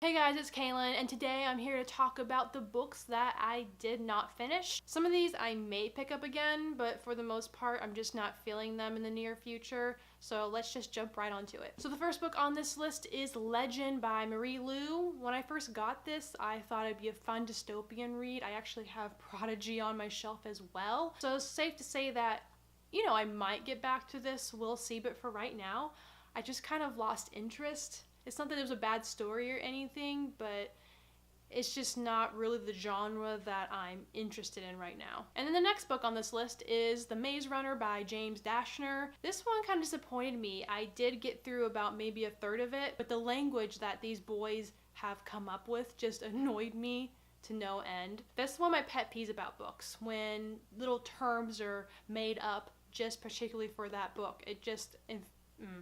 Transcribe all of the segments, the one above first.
Hey guys, it's Kalyn, and today I'm here to talk about the books that I did not finish. Some of these I may pick up again, but for the most part, I'm just not feeling them in the near future, so let's just jump right onto it. So the first book on this list is Legend by Marie Lu. When I first got this, I thought it'd be a fun dystopian read. I actually have Prodigy on my shelf as well, so it's safe to say that, I might get back to this, we'll see, but for right now, I just kind of lost interest. It's not that it was a bad story or anything, but it's just not really the genre that I'm interested in right now. And then the next book on this list is The Maze Runner by James Dashner. This one kind of disappointed me. I did get through about maybe a third of it, but the language that these boys have come up with just annoyed me to no end. That's one of my pet peeves about books, when little terms are made up just particularly for that book. It just And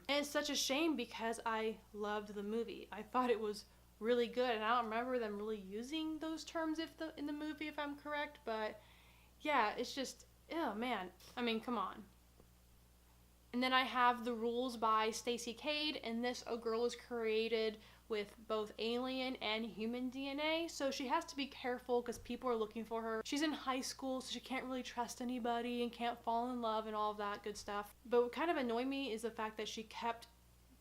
it's such a shame because I loved the movie. I thought it was really good, and I don't remember them really using those terms in the movie, if I'm correct, but yeah, it's just, oh man. I mean, come on. And then I have The Rules by Stacey Cade. In this, a girl is created with both alien and human DNA, so she has to be careful because people are looking for her. She's in high school, so she can't really trust anybody and can't fall in love and all of that good stuff. But what kind of annoyed me is the fact that she kept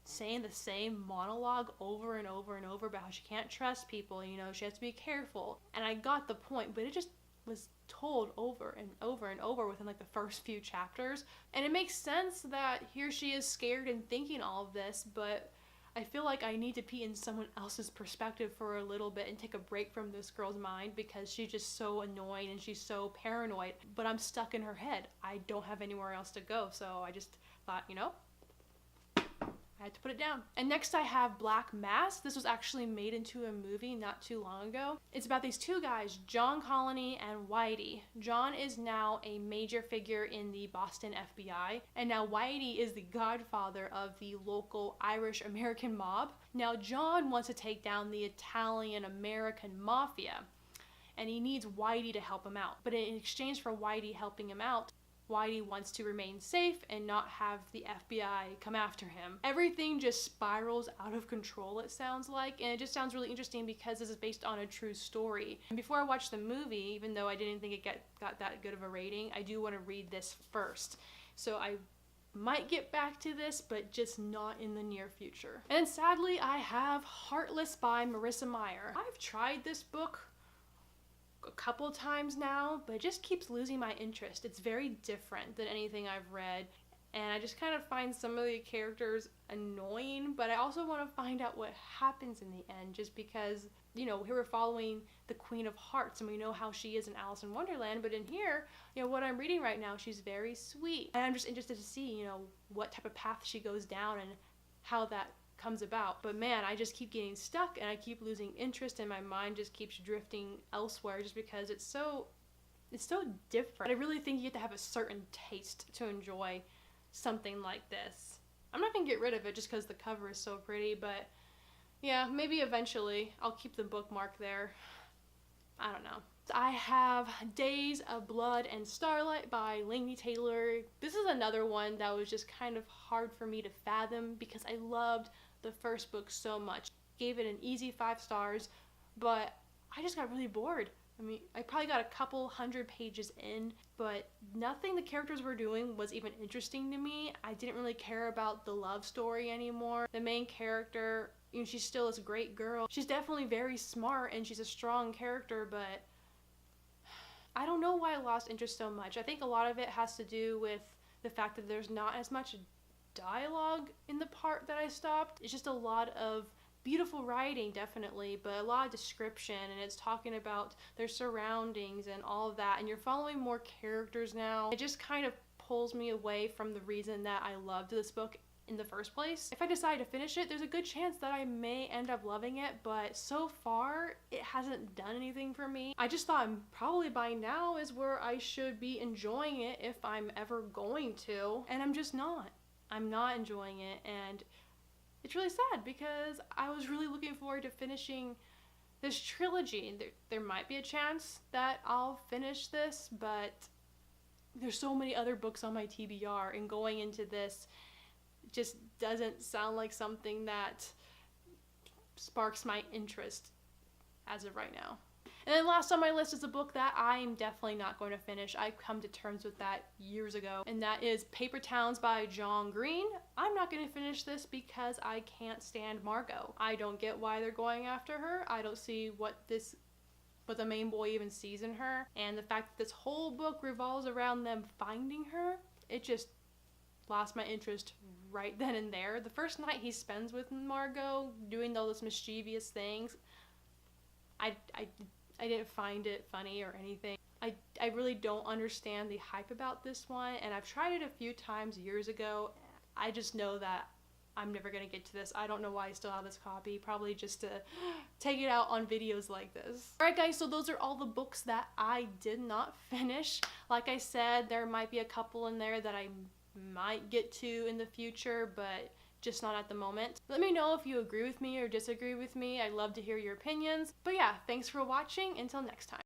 saying the same monologue over and over and over about how she can't trust people, she has to be careful. And I got the point, but it just was told over and over and over within like the first few chapters. And it makes sense that here she is scared and thinking all of this, but I feel like I need to be in someone else's perspective for a little bit and take a break from this girl's mind because she's just so annoying and she's so paranoid. But I'm stuck in her head. I don't have anywhere else to go, so I just thought, I had to put it down. And next I have Black Mass. This was actually made into a movie not too long ago. It's about these two guys, John Colony and Whitey. John is now a major figure in the Boston FBI, and now Whitey is the godfather of the local Irish American mob. Now John wants to take down the Italian American mafia, and he needs Whitey to help him out. But in exchange for Whitey helping him out, Whitey wants to remain safe and not have the FBI come after him. Everything just spirals out of control, it sounds like, and it just sounds really interesting because this is based on a true story. And before I watched the movie, even though I didn't think it got that good of a rating, I do want to read this first. So I might get back to this, but just not in the near future. And sadly, I have Heartless by Marissa Meyer. I've tried this book a couple times now, but it just keeps losing my interest. It's very different than anything I've read, and I just kind of find some of the characters annoying, but I also want to find out what happens in the end, just because, here we're following the Queen of Hearts, and we know how she is in Alice in Wonderland, but in here, what I'm reading right now, she's very sweet, and I'm just interested to see, what type of path she goes down and how that comes about. But man, I just keep getting stuck and I keep losing interest, and my mind just keeps drifting elsewhere just because it's so different. I really think you have to have a certain taste to enjoy something like this. I'm not gonna get rid of it just because the cover is so pretty, but yeah, maybe eventually I'll keep the bookmark there. I don't know. I have Days of Blood and Starlight by Laini Taylor. This is another one that was just kind of hard for me to fathom because I loved the first book so much. Gave it an easy 5 stars, but I just got really bored. I mean, I probably got a couple hundred pages in, but nothing the characters were doing was even interesting to me. I didn't really care about the love story anymore. The main character, she's still this great girl. She's definitely very smart and she's a strong character, but I don't know why I lost interest so much. I think a lot of it has to do with the fact that there's not as much dialogue in the part that I stopped. It's just a lot of beautiful writing, definitely, but a lot of description, and it's talking about their surroundings and all of that, and you're following more characters now. It just kind of pulls me away from the reason that I loved this book in the first place. If I decide to finish it, there's a good chance that I may end up loving it, but so far it hasn't done anything for me. I just thought probably by now is where I should be enjoying it if I'm ever going to, and I'm just not. I'm not enjoying it, and it's really sad because I was really looking forward to finishing this trilogy. There might be a chance that I'll finish this, but there's so many other books on my TBR, and going into this just doesn't sound like something that sparks my interest as of right now. And then last on my list is a book that I'm definitely not going to finish. I've come to terms with that years ago, and that is Paper Towns by John Green. I'm not going to finish this because I can't stand Margot. I don't get why they're going after her. I don't see what the main boy even sees in her. And the fact that this whole book revolves around them finding her, it just lost my interest right then and there. The first night he spends with Margot doing all those mischievous things, I didn't find it funny or anything. I really don't understand the hype about this one, and I've tried it a few times years ago. I just know that I'm never going to get to this. I don't know why I still have this copy, probably just to take it out on videos like this. Alright guys, so those are all the books that I did not finish. Like I said, there might be a couple in there that I might get to in the future, but just not at the moment. Let me know if you agree with me or disagree with me. I'd love to hear your opinions. But yeah, thanks for watching. Until next time.